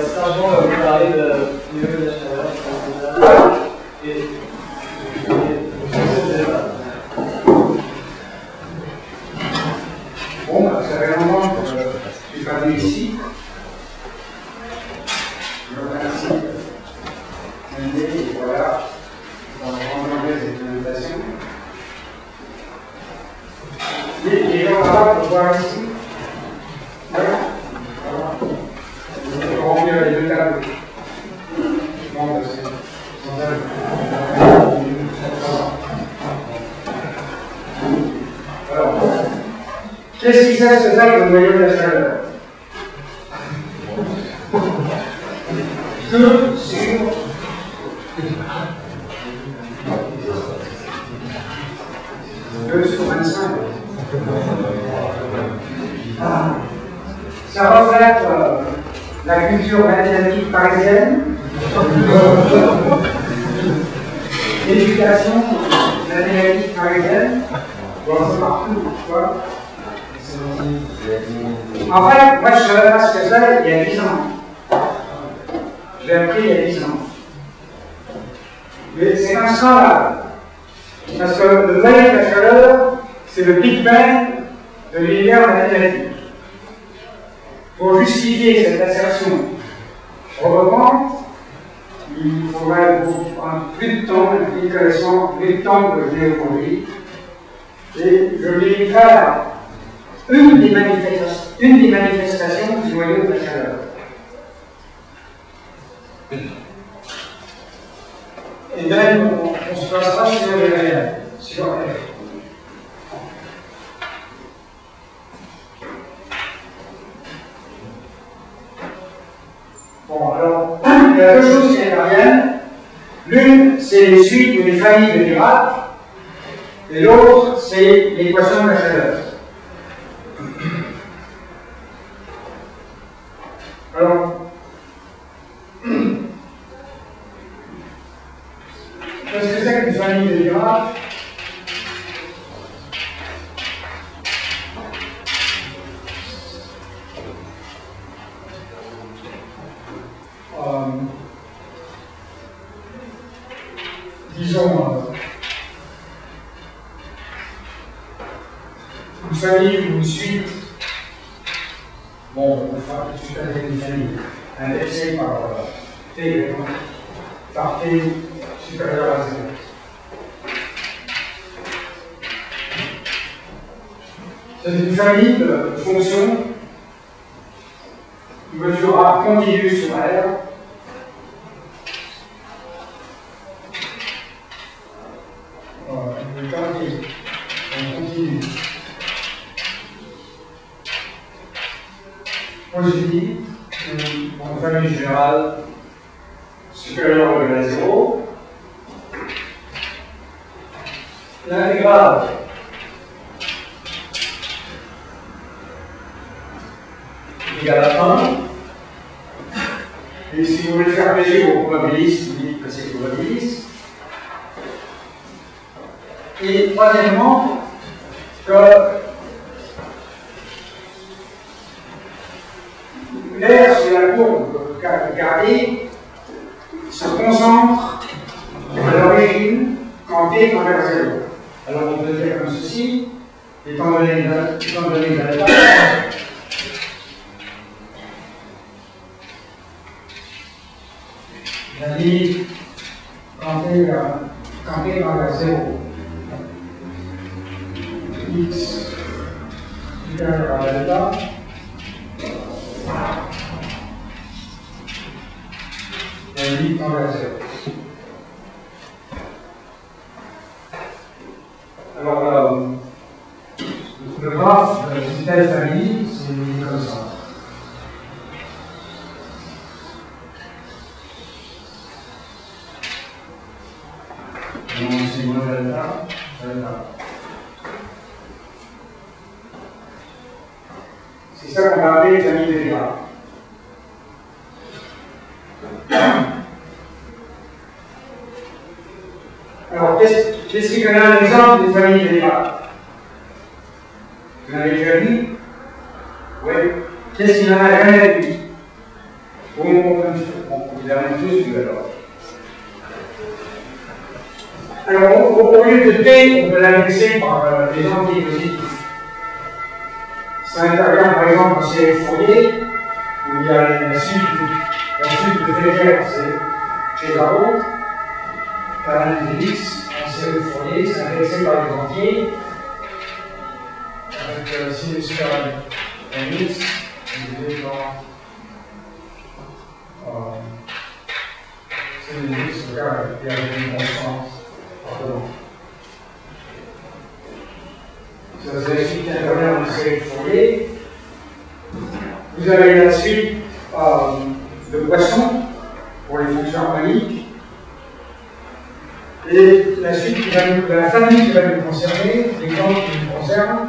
Sergent va vous parler de niveau de la chaleur, et bon, bah, ça fait longtemps que je suis pas venu ici. Je remercie Mendy, et voilà, dans la grande cette invitation. Les gens là-bas pour voir ici. Voilà. Je vais remplir les deux tables. Bon, bah, c'est sans elle. Alors, qu'est-ce qui cesse de faire le noyau de la chaleur? Deux sur 25. Ça reflète la culture mathématique parisienne, l'éducation mathématique parisienne, bon, c'est partout, quoi. En fait, moi je ne savais pas ce que c'est il y a 10 ans. Je l'ai appris il y a 10 ans. Mais c'est un scandale. Parce que le noyau de la chaleur, c'est le Big Bang de l'univers mathématique. Pour justifier cette assertion provocante, il faudrait prendre plus de temps, plus de connaissances, plus de temps que je l'ai aujourd'hui. Et je vais faire une des manifestations du noyau de la chaleur. Et même, on se passera sur les réels, sur R. Bon, alors, il y a deux choses qui interviennent. L'une, c'est les suites ou les familles de Dirac, et l'autre, c'est l'équation de la chaleur. Alors, qu'est-ce que c'est qu'une famille de Dirac? Disons, une famille ou une suite, bon, on fera tout de suite avec une famille, indexée par T, par T supérieur à 0. C'est une famille de fonctions qui mesurera continue sur R. Le temps qui continue. Positive, en famille générale, supérieure ou égale à 0. L'intégrale égale à 1. Et si vous voulez faire plaisir aux probabilistes, vous dites que c'est probabiliste. Et troisièmement, que l'air sur la courbe gardée se concentre à l'origine quand t tend vers 0. Alors on peut dire comme ceci, étant donné delta, la limite quand t tend vers 0. X supérieur à delta. La limite tend vers 0. Alors, le graphe d'une telle famille, c'est comme ça. C'est moins delta, delta. C'est ça qu'on va appeler famille de Dirac. Alors, qu'est-ce qui donne un exemple d'une famille de Dirac? Vous l'avez déjà vu? Oui. Qu'est-ce qu'il en a jamais vu? on les a tous vus alors. Alors, au lieu de T, on peut l'annexer par des entiers positifs. Ça intervient par exemple en série Fourier, où il y a la suite de Végère, c'est chez Garot, carré de x en série Fourier, c'est indexé par les entiers, avec sinus carré mx, divisé par sinus x carré, et avec une constante. Pardon. Ça c'est la suite qui intervient en série Fourier. Vous avez la suite de Poisson pour les fonctions harmoniques. Et la suite la famille qui va nous concerner, l'exemple qui nous concerne,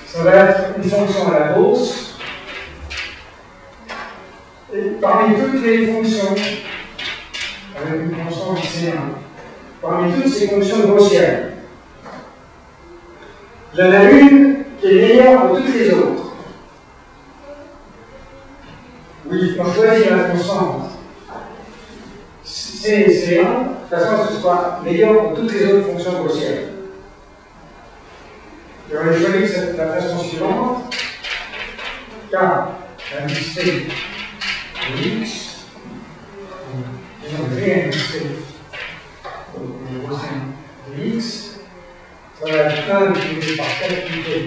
ça va être une fonction à la Gauss. Et parmi toutes les fonctions, avec une constante C1, parmi toutes ces fonctions gaussiennes, il y en a une qui est meilleure que toutes les autres. Oui, on choisit la constante C1, de toute façon ce sera meilleur que toutes les autres fonctions gaussiennes. Et on a choisi de la façon suivante, car la mixité de x, disons G mixité de x, ça va être 1 divisé par 4 unité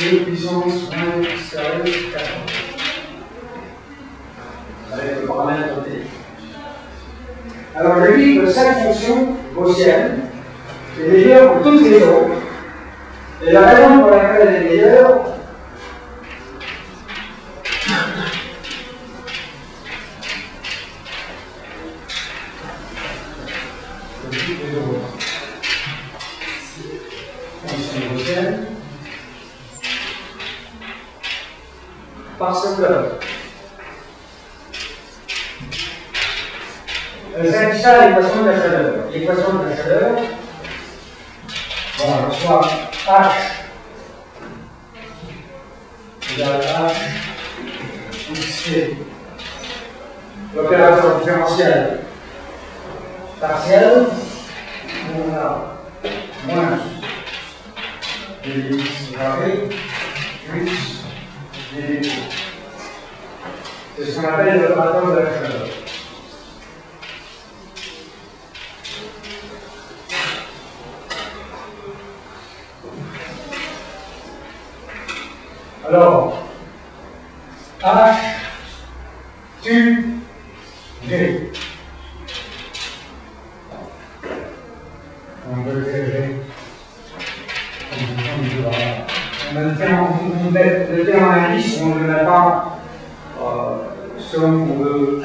et puissance moins x carré 4. Avec le paramètre T. Alors je dis que cette fonction gaussienne est meilleure que toutes les autres. Et la raison pour laquelle elle est meilleure, que toutes les autres fonctions gaussiennes, parce que c'est ça l'équation de la chaleur. L'équation de la chaleur, bon, on reçoit H égale H XC, l'opérateur différentiel partiel, on a moins dx carré plus dx. C'est ce qu'on appelle l'opérateur de la chaleur. Alors, H tue G. On veut que G. On met le terme en indice, on ne met pas selon qu'on veut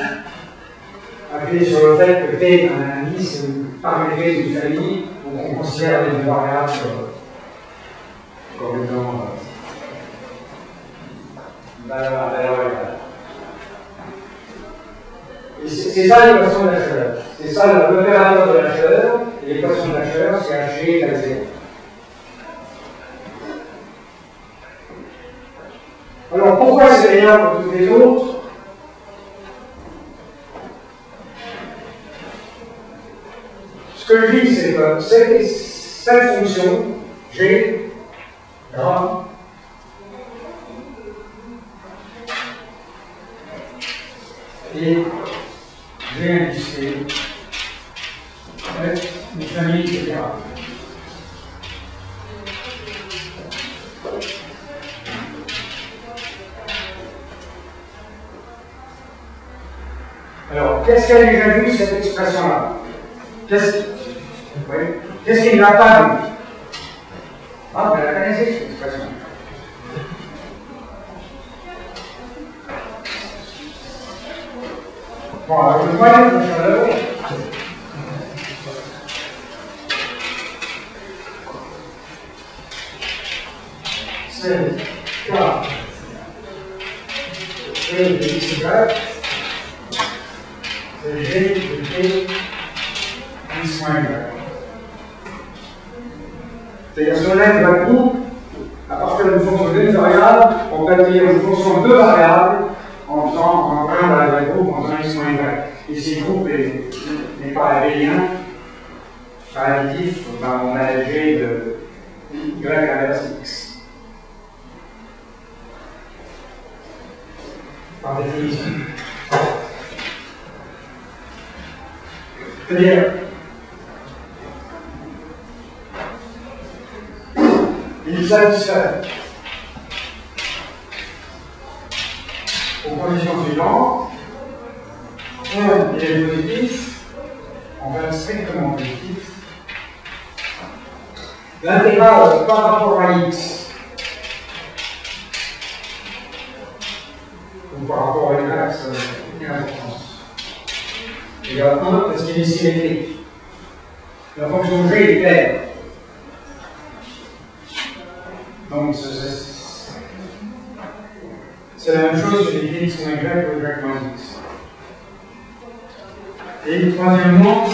appuyer sur le fait que T est un indice paramétré d'une famille, donc on considère les variables comme étant c'est ça l'équation de la chaleur. C'est ça l'opérateur de la chaleur, et l'équation de la chaleur, c'est Hg égale 0. Alors pourquoi c'est meilleur que tous les autres? Ce que je dis, c'est que cette fonction, G, grave, et G indicé est une famille de graves. Alors, qu'est-ce qu'elle a déjà vu cette expression-là? Qu'est-ce qu'il n'a pas vu? Ah, vous la connaissez cette expression. Bon, alors le moyen de chaleur, c'est K E de x y, c'est G de T x moins y. C'est-à-dire si on lève d'un groupe, à partir d'une fonction d'une variable, on peut obtenir une fonction de deux variables groupe en un X moins Y. Et si le groupe n'est pas abélien, pas additif, ben on a l'algé de Y inverse X. Par définition. C'est-à-dire, il satisfait aux conditions suivantes. Un, il est positif, on va strictement positif. L'intégrale par rapport à x, ou par rapport à y, ça n'a aucune importance. Il y a 1 parce qu'il est symétrique. La fonction g est claire. Donc, c'est la même chose sur les x moins y ou y moins x. Et troisièmement,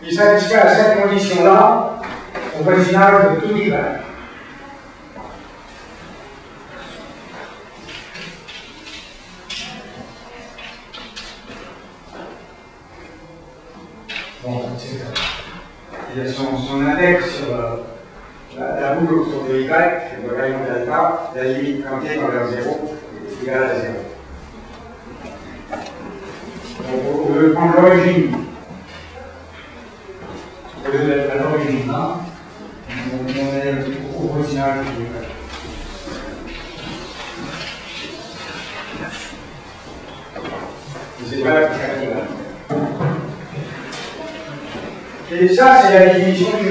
il satisfait à cette condition-là au voisinage de tout y. Bon, il y a son index sur la boucle autour de y, le rayon delta, la limite quantième envers 0 est égale à 0. Donc, on veut prendre l'origine. Au lieu d'être à l'origine là, on est au voisinage de y. C'est pas la carte. Et ça, c'est la définition du.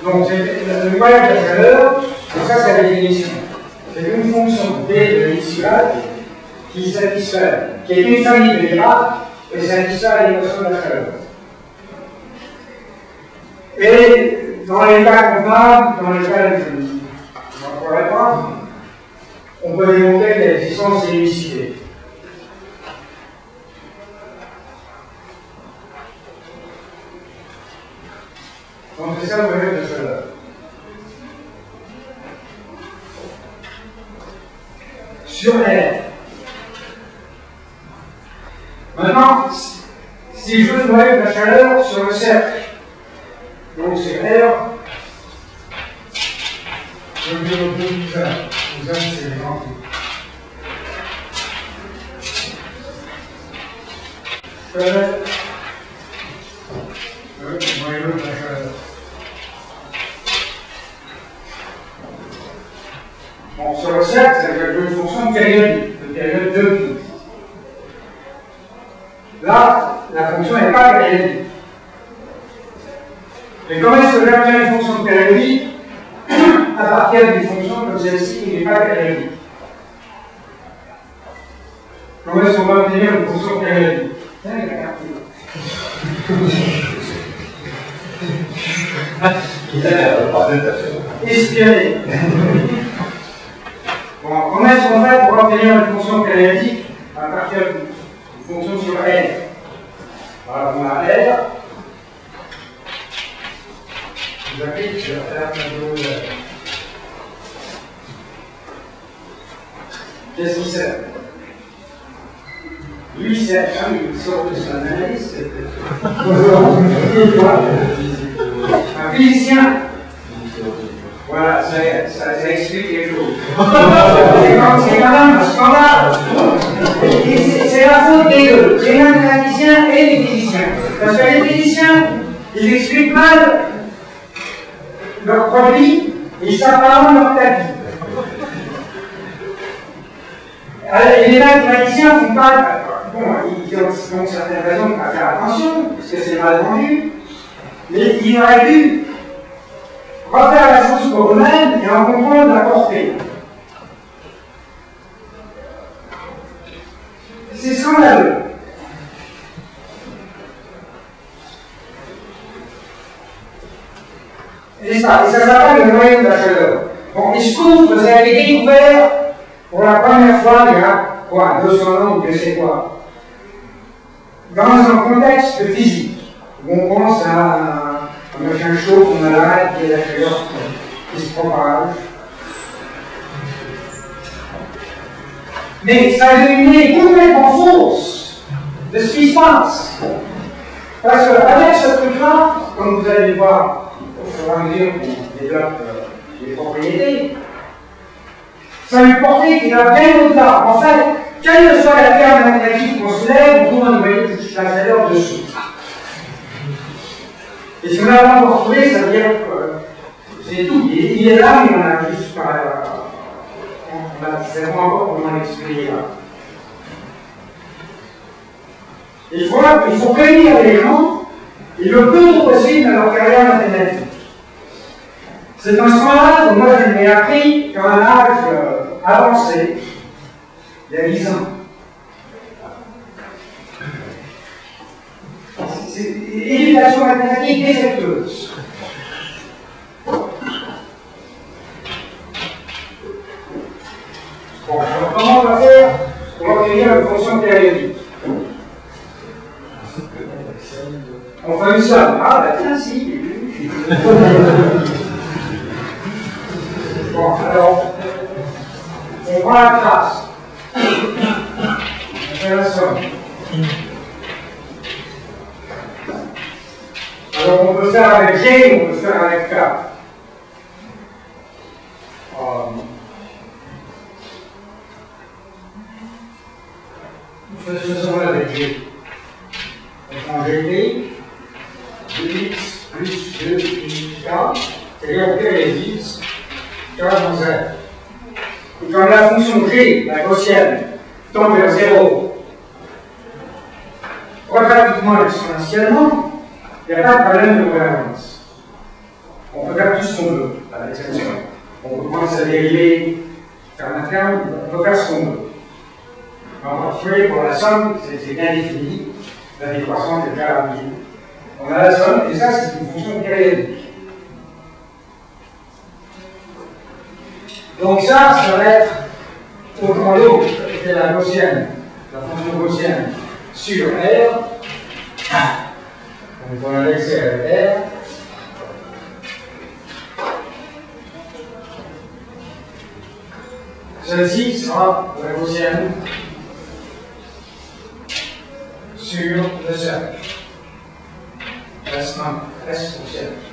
Donc, le voyage de la chaleur, et ça, c'est la définition. C'est une fonction d de x qui satisfait, qui est une famille de Dirac et satisfait l'équation de la chaleur. Et dans les cas convenables, dans lesquels je n'en pourrais pas, on peut démontrer l'existence de l'unicité. Donc c'est ça le voyage de chaleur. Sur R. Maintenant, si je veux le voyage de la chaleur sur le cercle, donc c'est R, je vais le ça. Ça, c'est les grands trucs. Bon, sur le cercle, c'est une fonction de période 2. Là, la fonction n'est pas périodique. Mais comment est-ce que j'obtiens une fonction de périodique à partir d'une fonction comme celle-ci qui n'est pas périodique? Comment est-ce qu'on va obtenir une fonction périodique? Espionner. Bon, comment est-ce qu'on fait pour obtenir une fonction périodique à partir d'une fonction sur R? Alors, on a R. J'applique, je vais faire un tableau. Qu'est-ce qu'il sert? Lui, c'est il sort de son analyse. Un physicien. Voilà, ça explique les choses. C'est quand même un scandale. C'est la faute des deux. C'est les mathématiciens et les physiciens. Parce que les physiciens, ils expliquent mal leurs produits, ils savent pas leur calcul. Et les mathématiciens font pas. Bon, ils ont certaines raisons de ne pas faire attention, parce que c'est mal vendu, mais ils auraient dû refaire la chose pour eux-mêmes et en comprendre la portée. C'est scandaleux. Et ça s'appelle le noyau de la chaleur. Bon, il se trouve que ça a été découvert pour la première fois il y a quoi, 200 ans ou je sais quoi, dans un contexte de physique, où on pense à un machin chaud qu'on a l'arrêt qui est la chaleur qui se propage. Mais ça a une idée complètement fausse de ce qui se passe. Parce qu'avec ce truc-là, comme vous allez voir au fur et à mesure qu'on développe les propriétés, ça a une portée qui va bien au-delà. En fait, quelle que soit la terme mathématique qu'on soulève, on trouve un noyau de chaleur dessous. Et si on a vraiment retrouvé, ça veut dire que c'est tout. Il est là, mais on a juste pas. C'est vraiment encore comment l'expliquer là. Il faut prévenir les gens, et le plus tôt possible dans leur carrière mathématique. C'est un scandale que moi je l'ai appris qu'à un âge avancé, il y a 10 ans. C'est une éducation mathématique défectueuse. Bon, alors comment on va faire pour obtenir une fonction périodique? On fait une somme. Ah, bah tiens, si. Bon, alors, on prend la trace. On fait la somme. Alors, on peut faire avec G, on peut faire avec K. Faisons-le avec G. On prend GT. 2x plus 2k, c'est-à-dire on fait les x, k dans z. Et quand la fonction g, la gaussienne, tend vers 0, quadratiquement exponentiellement, il n'y a pas de problème de cohérence. On peut faire tout ce qu'on veut à l'exception. On peut prendre sa dérivée, faire un terme, on peut faire ce qu'on veut. En particulier pour la somme, c'est bien défini, la décroissance est très rapide. On a la somme, et ça, c'est une fonction périodique. Donc ça va être autant l'autre, c'est la gaussienne, la fonction gaussienne sur R. Donc on a laissé avec R. Celle-ci sera la gaussienne sur le cercle. Reste au cercle.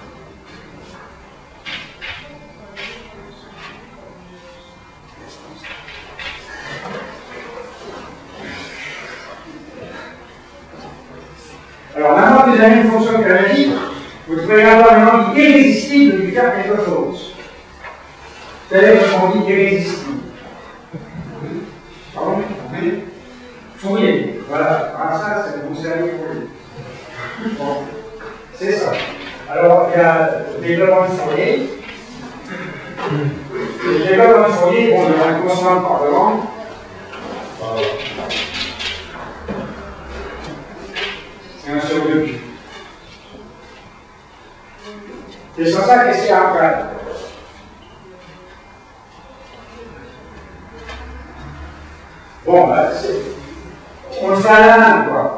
Alors maintenant que vous avez une fonction périodique, vous devez avoir une envie irrésistible de lui faire quelque chose. Quelle est votre envie irrésistible? Pardon? Oui. Fourier. Voilà. Ah, ça, c'est le cerveau Fourier. Bon. C'est ça. Alors, il y a le développement de Fourier. Le développement de Fourier, bon, il y a un constante par devant. C'est 1 sur 2. Et sur ça, qu'est-ce qu'il y a après? Bon, ben, on le fait à la main, quoi.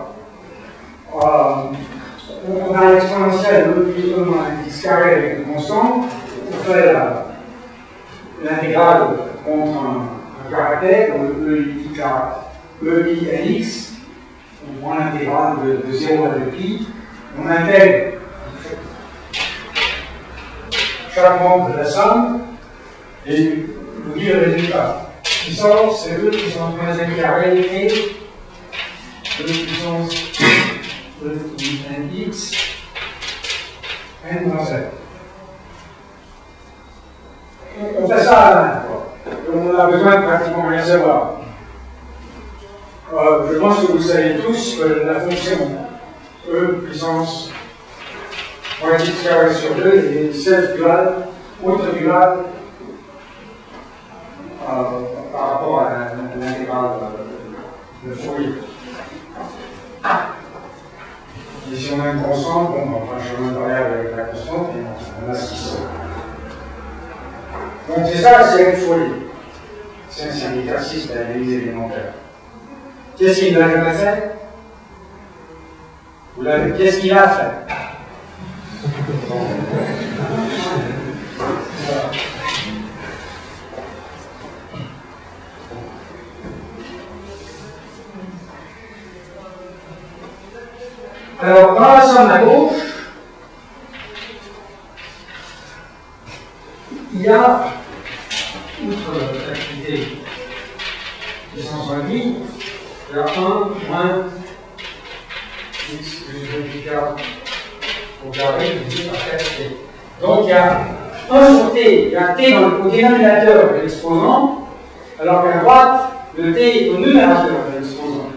On a l'exponentielle de plus ou moins un x carré avec une constante. On fait l'intégrale contre un caractère, EINX. On prend l'intégrale de 0 à 2pi. On intègre chaque membre de la somme et vous dit le résultat. Ce qui sort, c'est E puissance moins n carré et E puissance nx n moins z. On fait ça à la main, quoi. On a besoin de pratiquement rien savoir. Je pense que vous savez tous que la fonction E puissance moins x carré sur 2 est self-dual, auto-dual par rapport à l'intégrale de Fourier. Et si on a une constante, bon, on prend le chemin de l'arrière avec la constante et on a ce qui sort. Donc c'est ça la série de Fourier. C'est un exercice d'analyse élémentaire. Qu'est-ce qu'il n'a jamais fait? Vous l'avez. Qu'est-ce qu'il a fait? Alors, dans la somme à gauche, il y a, outre l'activité de 170, il y a 1 moins x plus 2π au carré divisé par 4t. Donc il y a 1 sur t, il y a t au dénominateur de l'exposant, alors qu'à droite, le t est au numérateur de l'exposant.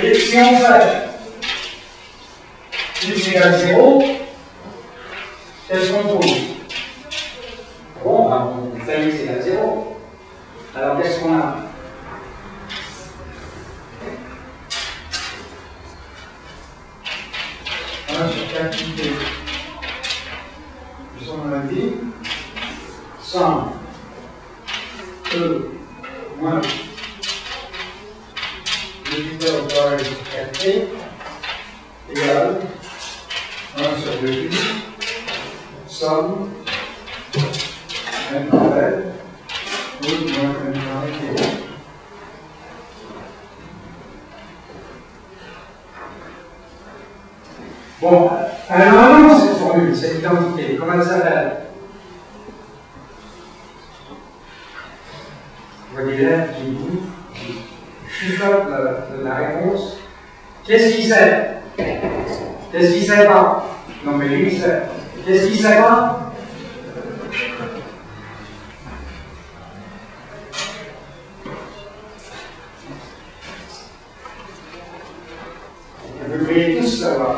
Et si on fait x égale 0, qu'est-ce qu'on trouve? Bon, ben, on fait x égale 0. Alors qu'est-ce qu'on a? Sur 4 pt plus on a dit somme E moins le vecteur au carré sur 4t égale 1 sur 2 somme n carré ou moins n carré t. Bon, alors normalement cette formule, cette identité, comment elle s'appelle? Vous voyez l'élève qui chuchote la réponse. Qu'est-ce qu'il sait? Qu'est-ce qu'il sait pas? Non mais lui il sait. Qu'est-ce qu'il sait pas? Vous devriez tous savoir.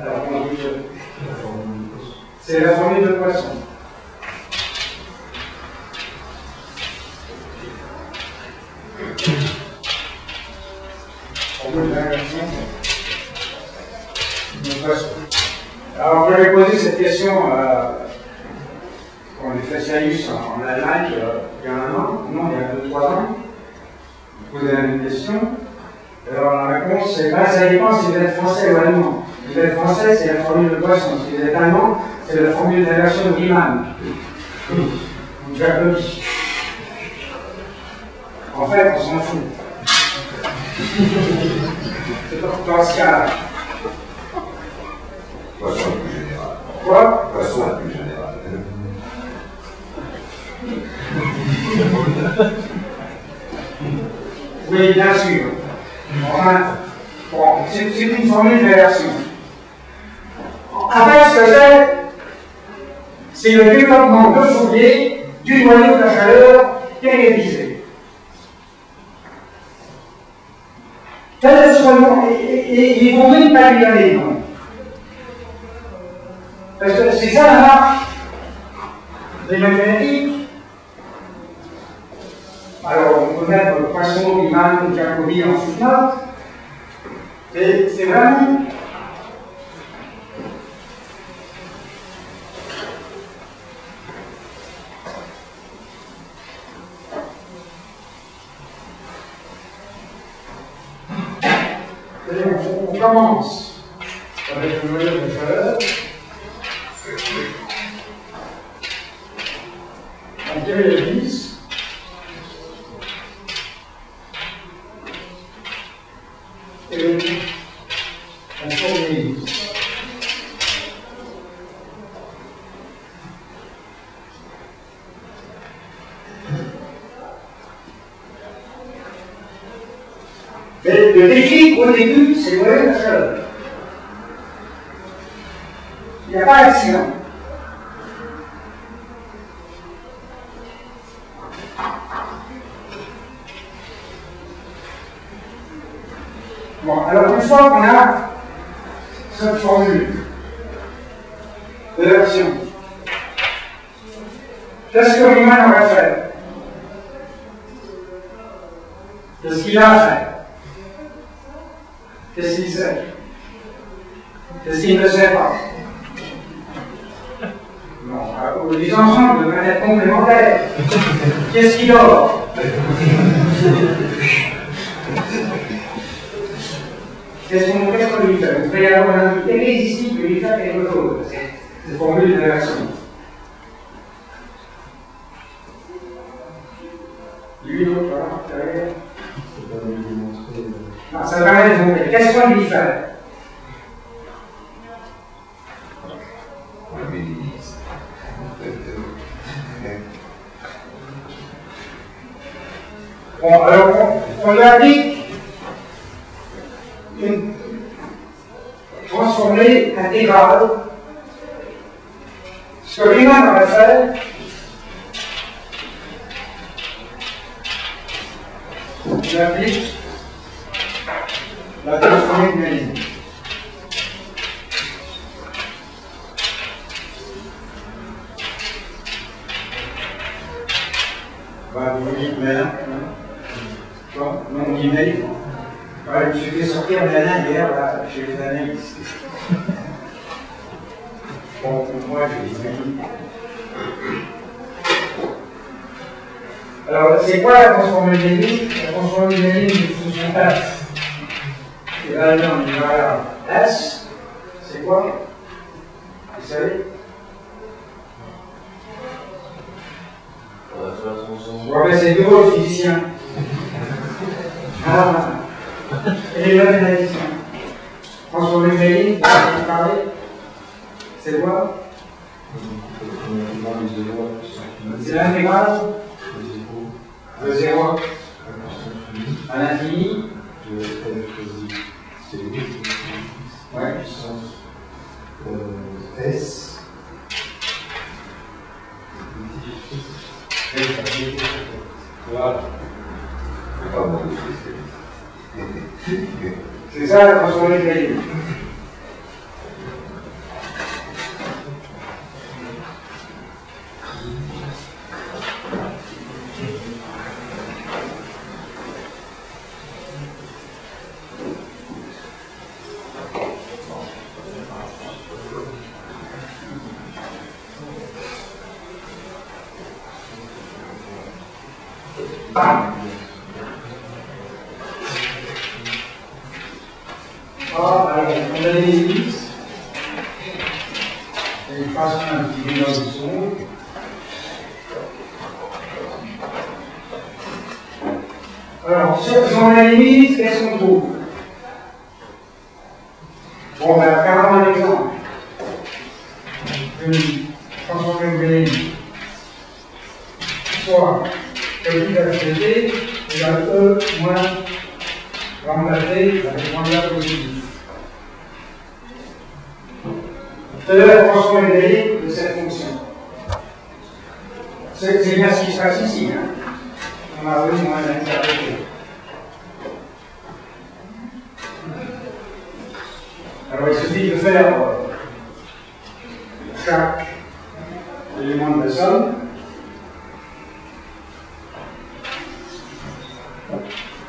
Alors, on dit que c'est la formule de Poisson. Formule d'inversion de Poisson. Alors, je vais poser cette question quand les spécialistes en Allemagne, il y a 1 an, non, il y a 2-3 ans, poser la même question. Alors, la réponse, c'est bah, ça dépend si vous êtes français ou allemand. Si vous êtes français, c'est la formule de Poisson. Si vous êtes allemand, c'est la formule d'inversion de Riemann. J'applaudis. En fait, on s'en fout. C'est dans ce cas-là. Poisson est plus général. Quoi? Poisson est plus général. Oui, bien sûr. Enfin, bon, c'est une formule d'inversion. En fait, ce que c'est le développement de Fourier du noyau de la chaleur télévisé. Et ils vont même pas lui donner, non. Parce que c'est ça la marche des mathématiques. Alors, on peut mettre Poisson, Riemann, Jacobi en footnote. C'est vraiment. On commence avec le noyau de chaleur. On périodise. Et on formalise. Mais le déclic au début, c'est le noyau de la chaleur. Il n'y a pas d'accident. Bon, alors une fois qu'on a cette formule de l'action, qu'est-ce que Riemann aurait fait? Qu'est-ce qu'il a fait? Qu'est-ce qu'il sait? Qu'est-ce qu'il ne sait pas? Bon, les ensembles devraient être complémentaires. Qu'est-ce qu'il dort? Qu'est-ce qu'on lui fait? Vous devez y avoir un invité ici qui lui fait quelque chose. C'est formule d'inversion. Lui, l'autre, là, derrière. Non, ça permet de montrer. Qu'est-ce qu'on lui fait? On le bénisse. Bon, alors, on lui indique une transformée intégrale. Ce que Riemann va faire, il applique la transformée de Méline. Bah, vous dites, mais là, non, on dit Méline. Ouais, je me suis fait sortir Méline hier, là, chez les analystes. Bon, pour moi, je dis Méline. Alors, c'est quoi la transformée de Méline? La transformée de Méline, c'est une fonction f. Et là, on y va S, c'est quoi? Vous savez? Bon, ben, c'est deux physiciens. Ah, et les mathématiciens. Transformée de Méline, vous parlez? C'est quoi? C'est l'intégrale de 0 à l'infini. Ouais. S. Voilà. C'est pas bon. C'est ça la transformée de Méline. Alors, on a des limites. Et je passe un petit peu dans le son. Alors, si on a des limites, qu'est-ce qu'on trouve? Bon, on va faire un exemple. Une transformée de Méline. Soit petit HT égale E moins lambda T avec lambda positif. C'est la transformée de Méline de cette fonction. C'est bien ce qui se passe ici. Hein. On a oui moins l'interpréter. Alors il suffit de faire chaque élément de la somme.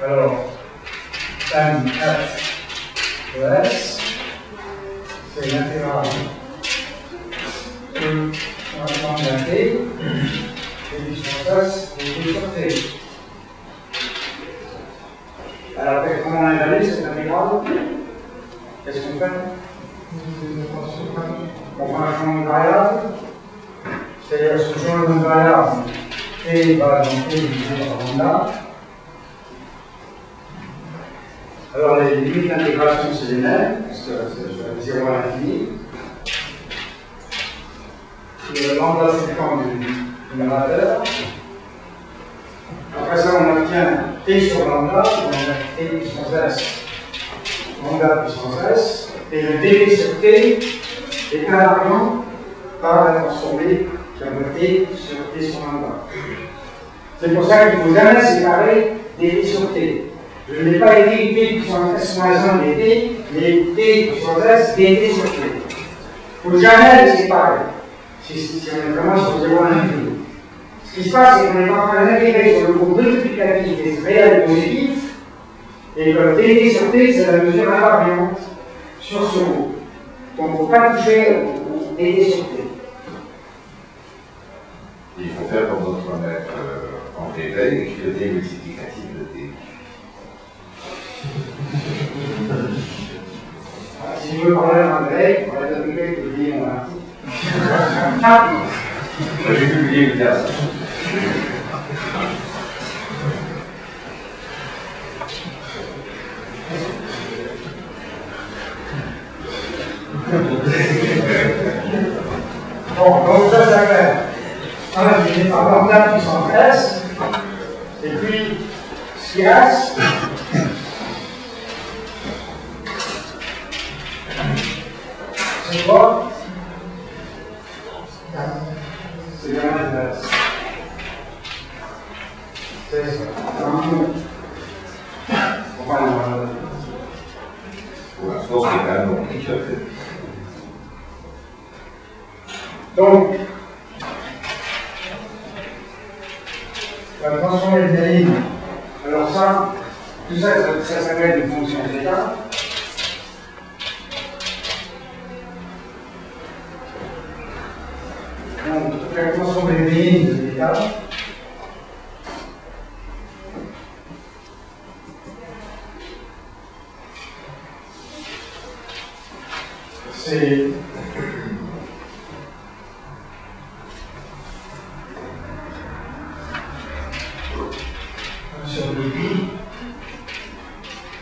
Alors, tan f de s, c'est l'intégrale E moins lambda t, et puissance s, et t sur t. Alors, comment on évalue cette intégrale? Qu'est-ce qu'on fait? On fait un changement de variable, c'est-à-dire ce changement de variable t va dans t divisé par lambda. Alors les limites d'intégration c'est les mêmes, parce que c'est 0 à l'infini. Le lambda fréquent du numérateur. Après ça on obtient t sur lambda, on a t puissance s, lambda puissance s, et le dt sur t est invariant par la transformée qui a t sur t sur lambda. C'est pour ça qu'il ne faut jamais séparer dt sur t. Je n'ai pas écrit t puissance s moins 1 dt, mais t puissance s dt sur t. Il ne faut jamais les séparer, si on est vraiment sur 0 à l'infini. Ce qui se passe, c'est qu'on est en train d'intégrer sur le groupe multiplicatif des réels positifs, et que dt sur t, c'est la mesure invariante sur ce groupe. Donc il ne faut pas toucher au dt sur t. Il faut faire comme notre maître en réel, et le t multiplicatif de t. Si je veux parler en grec, on va t'appliquer que je dis mon article. J'ai publié une case. Ce qui reste, c'est quoi? C'est le reste. C'est ça. Pour l'instant, c'est quand même compliqué. Donc, la transformer de la ligne. Alors ça, tout ça, ça s'appelle une fonction d'état. Donc, la transformer de lignes de l'état. C'est sur le pi,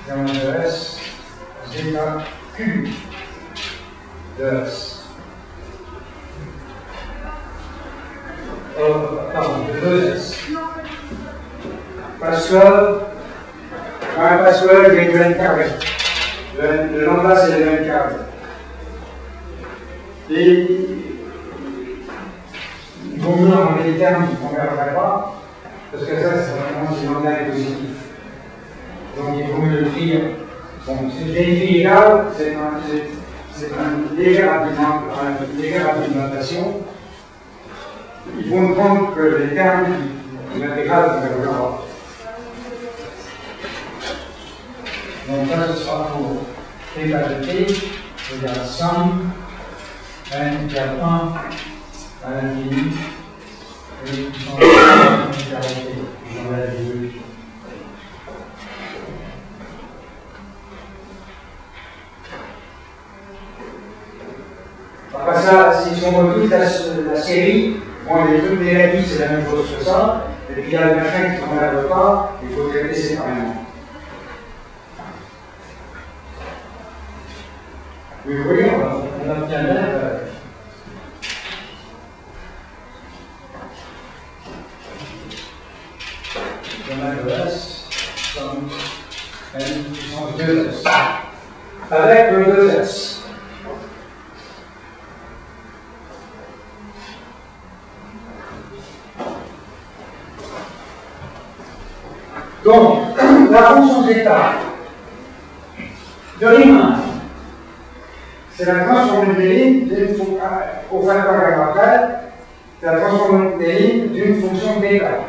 dans de S, zeta Q de S. Pardon, de 2S. Pascal, j'ai du n carré. Le lambda, c'est le n carré. Et il vaut mieux en les termes qu'on ne verrait pas, parce que ça, c'est vraiment si lambda est positif. Donc il vaut mieux le écrire. Bon, c'est une égal, c'est une légère implémentation. Il faut comprendre que les termes qui l'intégrale ne verront pas. Donc ça, ce sera pour t égale t égale somme n égale 1 à l'infini et puissance n égale t. J'enlève les deux. Après ça, si on redoute la série, bon, les trucs négatifs, c'est la même chose que ça. Et puis il y a le machin qui ne s'enlève pas, il faut traiter séparément. Oui, oui, on obtient bien. On a le S, somme n puissance 2S. Avec le 2S. Donc, la fonction d'état de Riemann, c'est la transformée des lignes au facteur après, c'est la transformée des lignes d'une fonction d'état.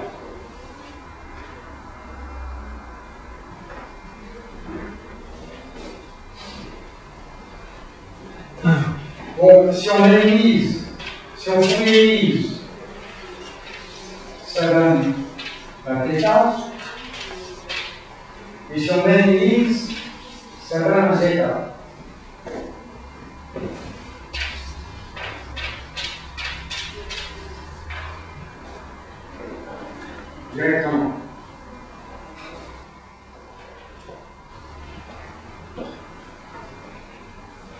Bon, si on analyse, si on fournilise, ça donne un θ. Et si on analyse, ça donne un zeta. Directement.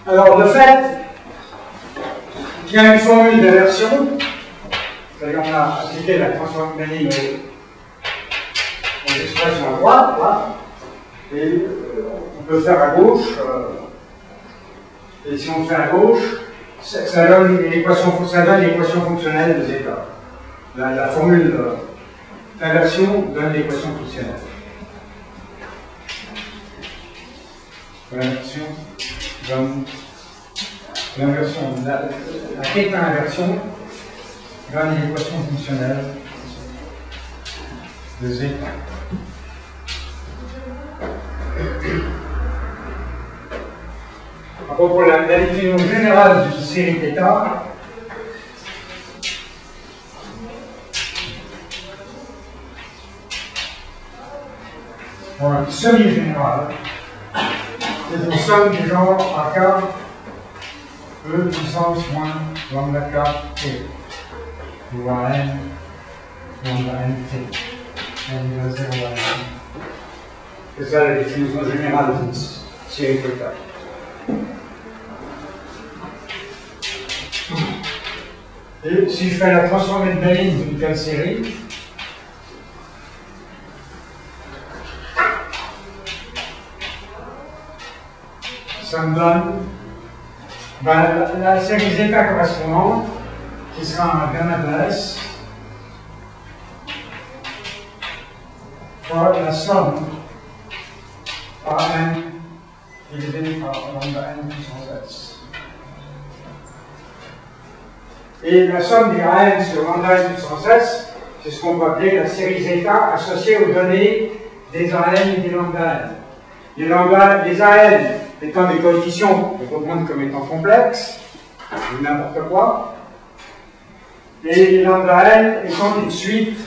Alors, le fait qu'il y a une formule d'inversion, c'est-à-dire qu'on a appliqué la transformation des lignes aux expressions à droite, là. Et on peut faire à gauche, et si on fait à gauche, ça donne l'équation fonctionnelle de zeta. La formule d'inversion donne l'équation fonctionnelle. L'inversion donne l'inversion, la θ inversion donne l'équation fonctionnelle de zeta. À propos de la définition générale d'une série d'états, pour un semi-général, c'est une somme du genre AK E puissance moins lambda K T ou à N lambda N T N égale 0 à N. C'est ça la définition générale d'une série d'états. Et si je fais la transformée de Bain d'une telle série, ça me donne la série zeta correspondante, qui sera un gamma de S, fois la somme par n divisé par lambda n puissance S. Et la somme des AN sur lambda n puissance S, c'est ce qu'on peut appeler la série zeta associée aux données des AN et des lambda n. Les AN étant des coefficients qu'on reprend comme étant complexes, ou n'importe quoi, et les lambda n étant une suite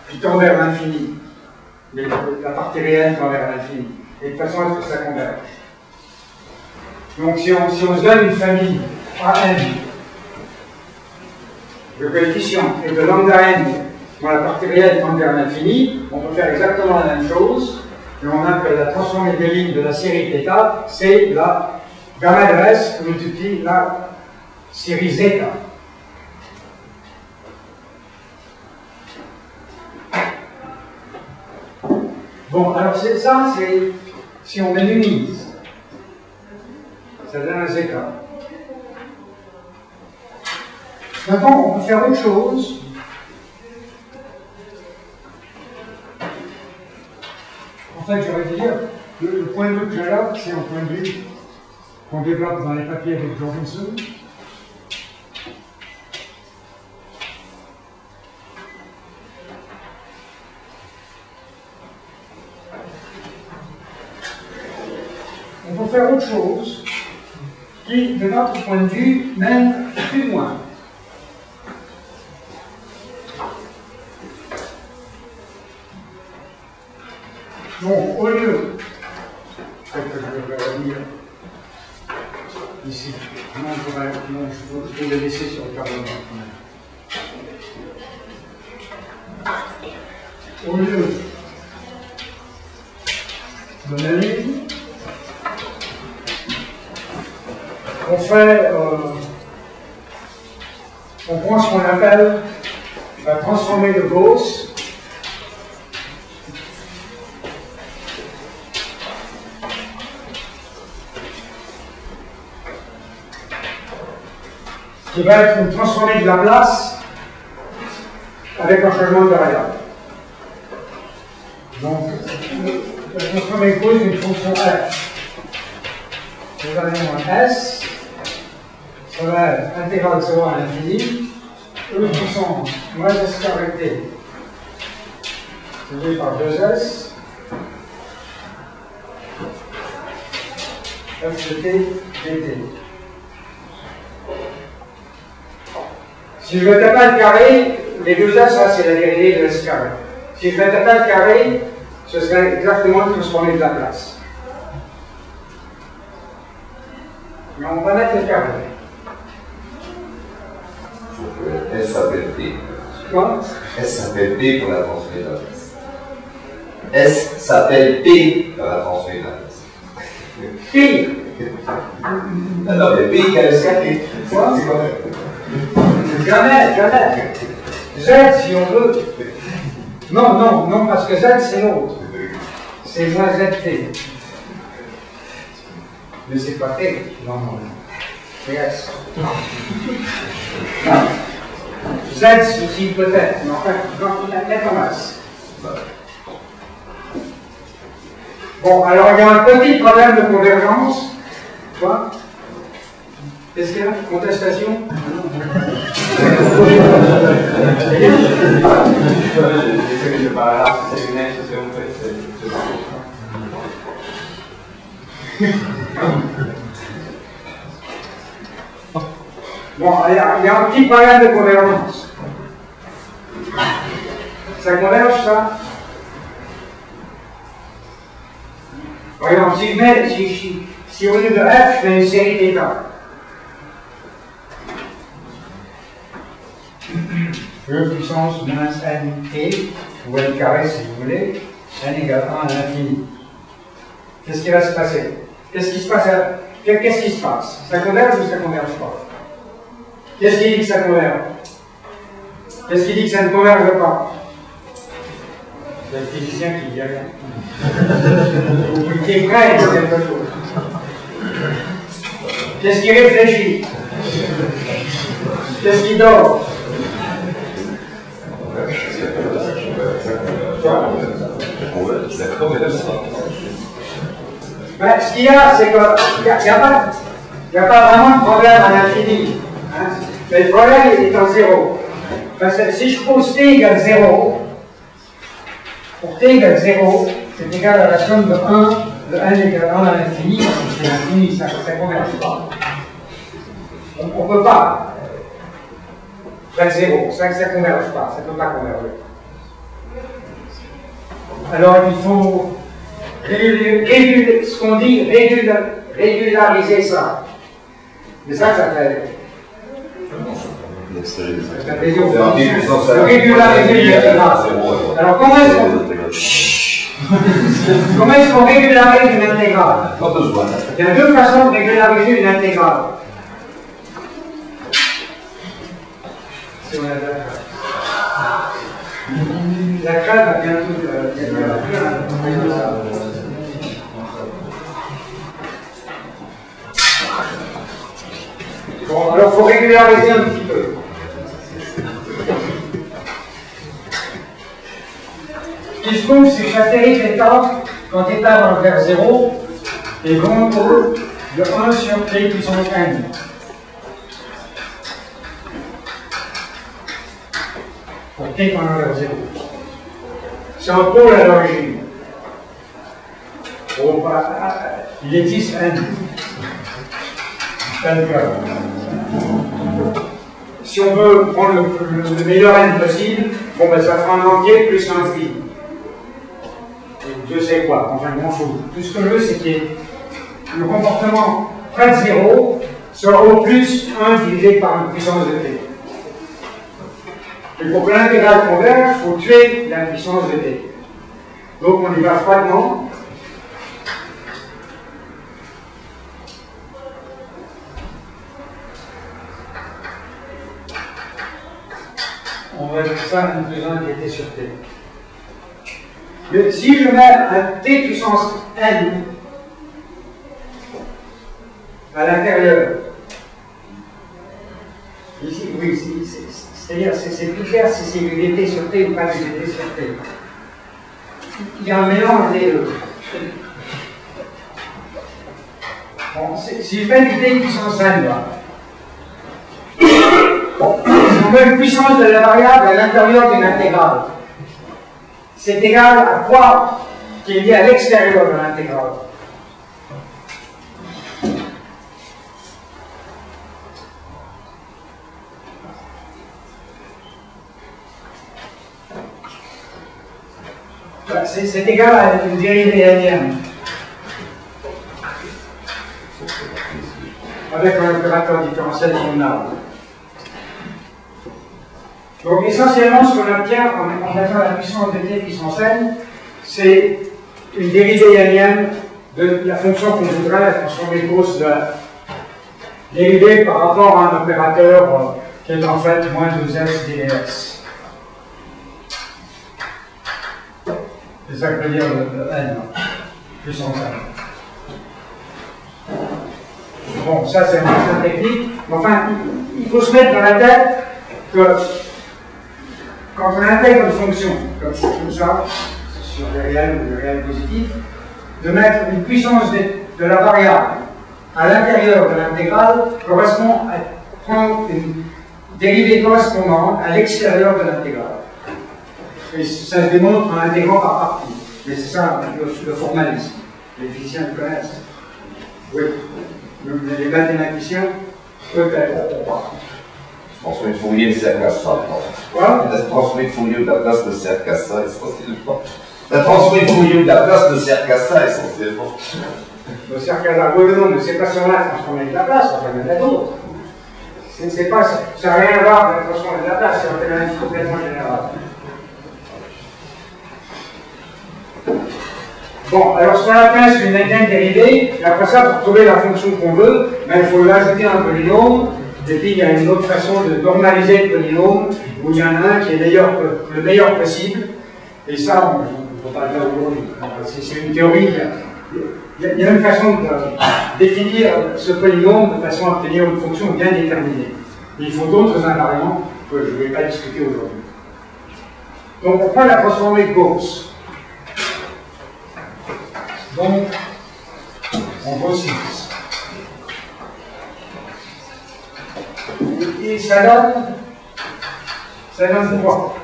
qui tend vers l'infini. La partie réelle tend vers l'infini. Et de façon à ce que ça converge. Donc si on se donne une famille AN de coefficients et de lambda n dont la partie réelle tend vers l'infini, on peut faire exactement la même chose. Et on appelle la transformée des lignes de la série θ, c'est la gamma de S qui multiplie la série zeta. Bon, alors ça, c'est si on minimise, ça donne un zeta. Maintenant, on peut faire autre chose. En fait, j'aurais dû dire, le point de vue que j'ai là, c'est un point de vue qu'on développe dans les papiers avec Jorgensen. On peut faire autre chose qui, de notre point de vue, mène plus loin. Donc, au lieu, peut-être que je devrais revenir ici, non, je vais le laisser sur le carton. Au lieu de la ligne, on fait, on prend ce qu'on appelle la transformée de Gauss. Qui va être une transformée de Laplace avec un changement de variable. Donc, la transformée de Gauss d'une fonction f. Vous avez un s, ça va être intégrale de 0 à l'infini, e puissance moins s carré t, divisé par 2s, f de t dt. Si je ne tape pas le carré, les deux as, ça c'est la dérivée de s carré. Si je ne tape pas le carré, ce serait exactement le transformé de Laplace. Mais on va mettre le carré. S s'appelle T. Quoi? S s'appelle T pour la transformée de Laplace. S s'appelle T dans la transformée de Laplace. P. Non, mais P égale S carré. Quoi? C'est quoi? Jamais, jamais. Z si on veut. Non, parce que Z c'est l'autre. C'est moins ZT. Mais c'est pas T. Non. C'est S. Non. Z aussi peut-être. Mais enfin, net en masse. Bon, alors il y a un petit problème de convergence. Quoi? Qu'est-ce qu'il y a? Contestation? C'est pas là, c'est une neige, c'est un peu. Bon, il y a un petit problème de convergence. Ça converge, ça? Par exemple, si au lieu de f, je fais une série θ. E puissance moins nt, ou n carré si vous voulez, n égale 1 à l'infini. Qu'est-ce qui va se passer? Qu'est-ce qui se passe? Qu'est-ce qui se passe? Ça converge ou ça ne converge pas? Qu'est-ce qui dit que ça converge? Qu'est-ce qui dit que ça ne converge pas? C'est le physicien qui dit rien. Ou qui est prêt à dire quelque chose. Qu'est-ce qui réfléchit? Qu'est-ce qui dort? Ben, ce qu'il y a, c'est qu'il n'y a pas vraiment de problème à l'infini. Hein? Mais le problème est en zéro. Parce que si je pose t égale 0, pour t égale 0, c'est égal à la somme de 1, de 1 égale 1 à l'infini, c'est l'infini, ça ne converge pas. On ne peut pas. Faire 0, ça ne converge pas, ça ne peut pas converger. Alors il faut ce qu'on dit, régulariser ça. C'est ça que ça fait. Régulariser l'intégral. Alors comment est-ce qu'on régularise une intégrale? Il y a deux façons de régulariser une intégrale. La crème va bientôt. Bon, alors il faut régulariser un petit peu. Ce qui se trouve, c'est que la série d'état, quand θ va vers 0, est grand O de 1 sur t puissance n. Pour t quand on va vers 0. C'est un pôle à l'origine. Bon, il existe n. Si on veut prendre le meilleur n possible, bon ben ça fera un entier plus un prix. Je sais quoi, enfin je m'en fous. Tout ce que je veux, c'est que le comportement près de 0 sera au plus 1 divisé par une puissance de t. Et pour que l'intégrale converge, il faut tuer la puissance de t. Donc on y va froidement. On va dire ça n plus 1 qui était sur t. Mais si je mets un t puissance n à l'intérieur, ici, oui, c'est-à-dire c'est plus clair si c'est du dt sur t ou pas du dt sur t. Il y a un mélange des deux. Bon, si je mets du t puissance n là, si on met une puissance de la variable à l'intérieur d'une intégrale, c'est égal à quoi qui est lié à l'extérieur de l'intégrale. C'est égal à une dérivée énième. Avec un opérateur différentiel convenable. Donc essentiellement, ce qu'on obtient en mettant la puissance de t puissance n, c'est une dérivée énième de la fonction qu'on voudrait transformer cause de dérivée par rapport à un opérateur qui est en fait moins 2s dx. C'est ça que veut dire le n, puissance n. Bon, ça c'est un peu technique, mais enfin, il faut se mettre dans la tête que quand on intègre une fonction, comme ça, sur des réels ou des réels positifs, de mettre une puissance de la variable à l'intérieur de l'intégrale correspond à prendre une dérivée correspondante à l'extérieur de l'intégrale. Et ça se démontre en intégrant par partie. Mais c'est ça le formalisme. Les physiciens le connaissent. Oui. Les mathématiciens, peut-être pas. Transformer de Fourier de cercle à ça. Quoi? Transformer de Fourier de la place de cercle à ça, essentiellement. La transformer de Fourier de la place de cercle à ça, essentiellement. Le cercle à la non, mais c'est pas sur la transformer de la place, enfin, il y en a d'autres. Ça n'a rien à voir avec la transformer de la place, c'est un phénomène complètement général. Bon, alors ce qu'on appelle c'est une énième dérivée, et après ça, pour trouver la fonction qu'on veut, ben, il faut l'ajouter à un polynôme, et puis il y a une autre façon de normaliser le polynôme, où il y en a un qui est le meilleur possible, Et ça, on ne peut pas le faire aujourd'hui. C'est une théorie. Il y a une façon de définir ce polynôme de façon à obtenir une fonction bien déterminée. Mais il faut d'autres invariants que je ne vais pas discuter aujourd'hui. Donc on prend la transformée Gauss. Donc, on grossit. Et ça donne quoi?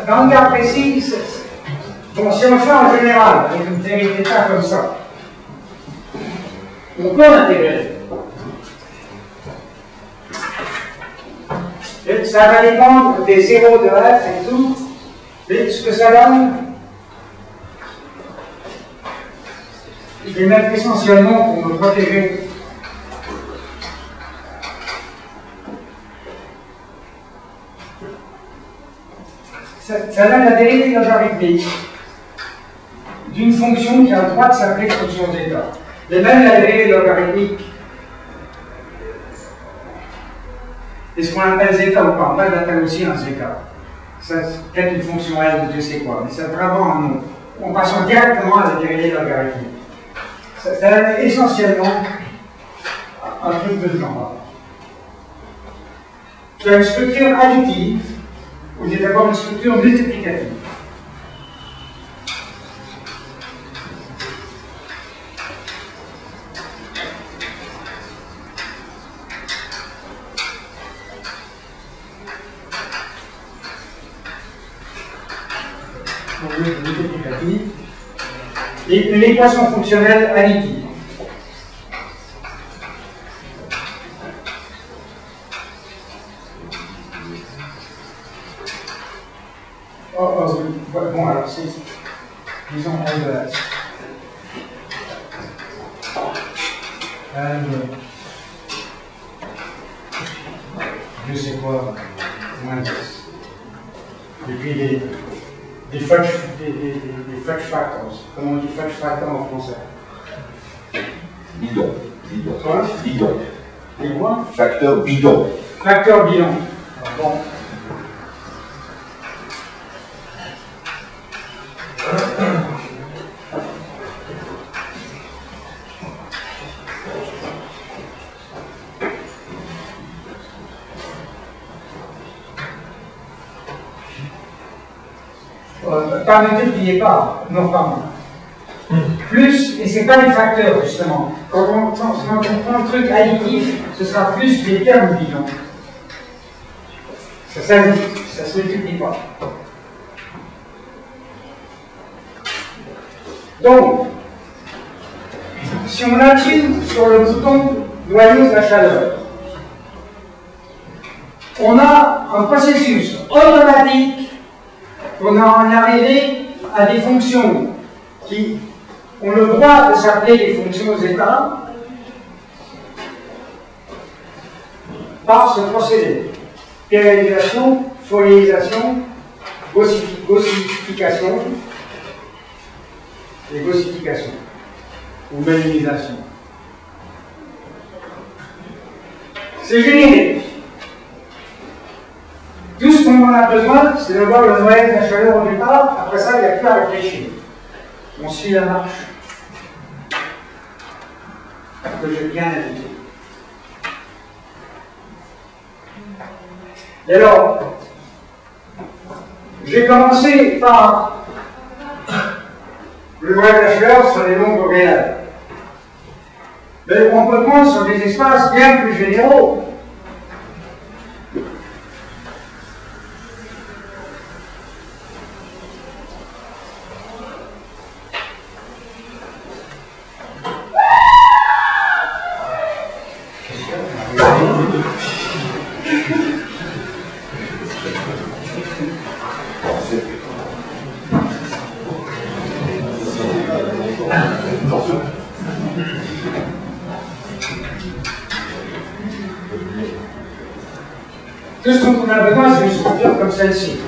Dans le cas précis, bon, si on le fait en général, avec une série d'états comme ça, on peut l'intégrer. Ça va dépendre des zéros de f et tout, mais ce que ça donne, je vais mettre essentiellement pour me protéger. Ça donne la dérivée logarithmique d'une fonction qui a le droit de s'appeler fonction zeta. Mais même la dérivée logarithmique, est-ce qu'on l'appelle zeta ou pas? On l'appelle aussi un zeta. C'est peut-être une fonction L ou je sais quoi, mais ça devrait avoir un nom. On passe directement à la dérivée logarithmique. Ça donne essentiellement un truc de ce genre. Tu as une structure additive. Vous allez avoir une structure multiplicative. Multiplicative. Et une équation fonctionnelle additive. Bon, alors c'est, disons, L de S. Je sais quoi, moins 10. Et puis des fudge factors. Comment on dit fudge factor en français? Bidon. Bidon. Quoi? Bidon. Et quoi? Facteur bidon. Facteur bidon. Bon. Par ne multipliez pas, non pas moins. Plus, et c'est pas les facteurs justement. Quand on prend le truc additif, ce sera plus les termes bidons. Ça s'ajoute, ça se multiplie pas. Donc, si on appuie sur le bouton noyau de la chaleur, on a un processus automatique pour en arriver à des fonctions qui ont le droit de s'appeler des fonctions zeta par ce procédé. Périodisation, fourierisation, gaussification et gaussification ou minimisation. C'est générique. Tout ce qu'on en a besoin, c'est de voir le noyau de la chaleur au départ. Après ça, il n'y a plus à réfléchir. On suit la marche que j'ai bien indiquée. Et alors, j'ai commencé par le noyau de la chaleur sur les nombres réels. Mais on peut prendre sur des espaces bien plus généraux. Tout ce dont on a besoin, c'est une structure comme celle-ci.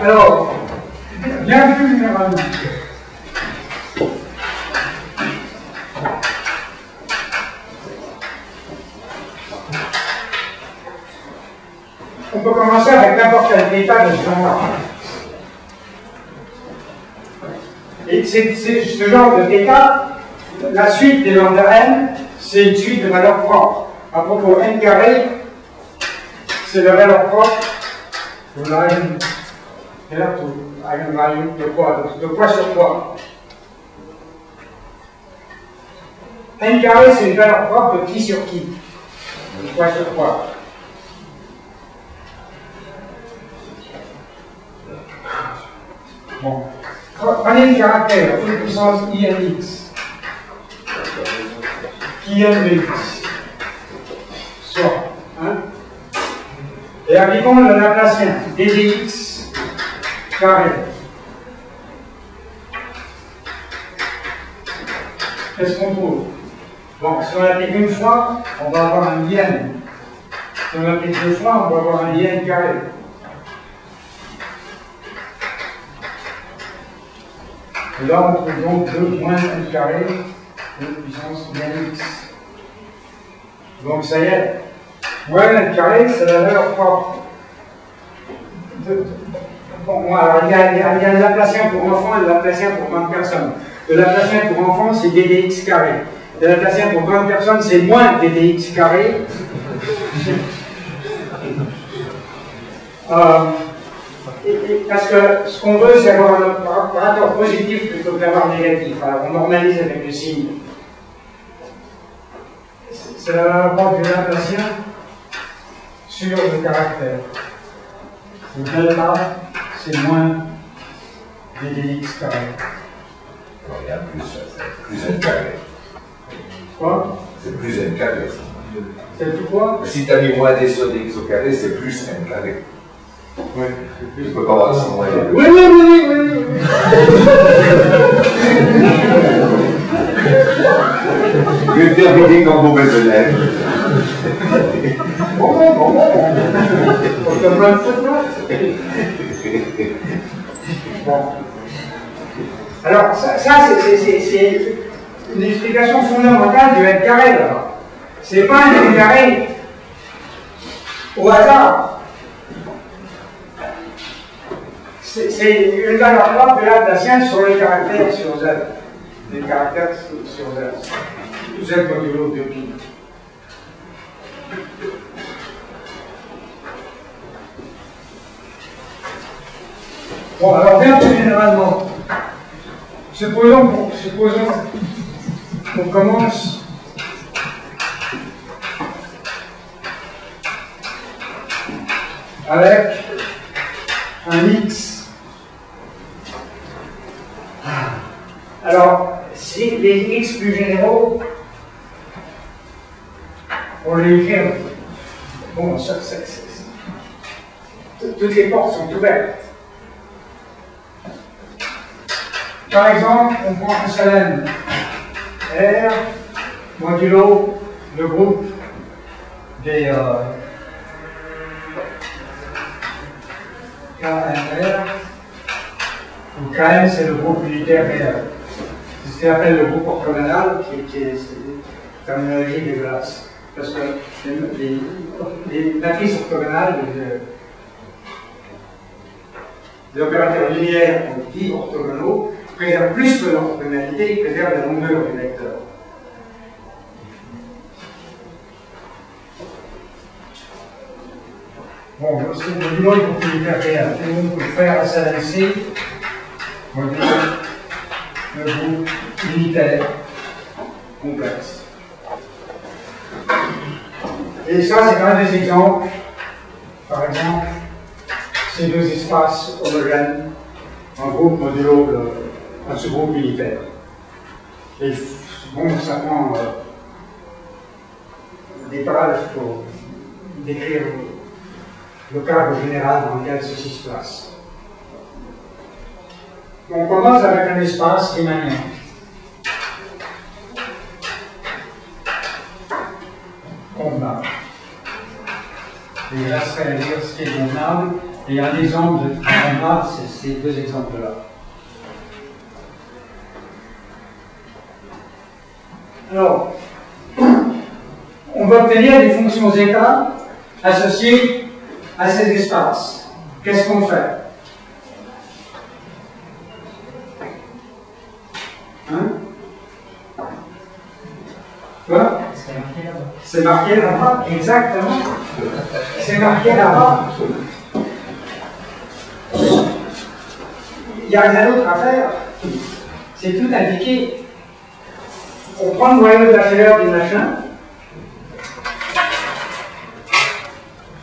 Alors, bien plus généralement, peut commencer avec n'importe quel état de ce genre-là. Et ce genre de d'état, la suite des lambda n, c'est une suite de valeurs propres. À propos, n carré, c'est la valeur propre de l'eigen eigenvalue de quoi? De quoi sur quoi? N carré, c'est une valeur propre de qui sur qui? De quoi sur quoi? Bon. Prenez le caractère, toute puissance INX, qui n de x, soit, hein? Et appliquons le Laplacien, ddx carré. Qu'est-ce qu'on trouve? Bon, si on applique une fois, on va avoir un IN. Si on applique deux fois, on va avoir un IN carré. Et là, on trouve donc 2 moins n carré de puissance INX. Donc ça y est, moins n carré, c'est la valeur propre. Bon, alors il y a le Laplacien pour enfants et le Laplacien pour grande personne. Le Laplacien pour enfants, c'est ddx carré. Le Laplacien pour grande personne, c'est moins ddx carré. Parce que ce qu'on veut, c'est avoir un opérateur positif plutôt que d'avoir négatif. Alors on normalise avec le signe. C'est la valeur propre du Laplacien sur le caractère. Le delta, c'est moins ddx carré. Il y a plus n carré. Quoi? C'est plus n carré. C'est tout quoi? Si tu as mis moins d sur dx au carré, c'est plus n carré. Oui. Tu ne peux pas avoir ça moyen. Oui, oui, oui, oui. Je vais faire reading en mauvais élève. Bon. Bon. Alors, ça c'est une explication fondamentale du n carré, là. C'est pas un n carré au hasard. C'est une valeur propre de Laplacien sur les caractères sur Z. Les caractères sur Z. Z modulo de pi. Bon, alors bien plus généralement, supposons qu'on commence avec un X. Alors, si les X plus généraux, on les écrire. Bon, toutes les portes sont ouvertes. Par exemple, on prend un salem R modulo le groupe des KMR, où KM c'est le groupe unitaire réel. C'est ce qu'on appelle le groupe orthogonal, qui est une terminologie dégueulasse. Parce que les matrices orthogonales, les opérateurs linéaires qu'on dit orthogonaux, préservent plus que l'orthogonalité, ils préservent la longueur du vecteur. Bon, c'est modulo le groupe unitaire réel. Et on peut faire SLMC, modulo le groupe unitaire complexe. Et ça, c'est un des exemples. Par exemple, ces deux espaces homogènes, un groupe modulo un sous-groupe unitaire. Et bon, ça prend des pages pour décrire le cadre général dans lequel ceci se place. On commence avec un espace Riemanien. Convenable. Et il resterait à dire ce qui est convenable. Et un exemple de convenable, c'est ces deux exemples-là. Alors, on va obtenir des fonctions zeta associées à ces espaces, qu'est-ce qu'on fait? Hein? Quoi? C'est marqué là-bas, exactement. C'est marqué là-bas. Il n'y a rien d'autre à faire. C'est tout indiqué. On prend le noyau de la chaleur du machin.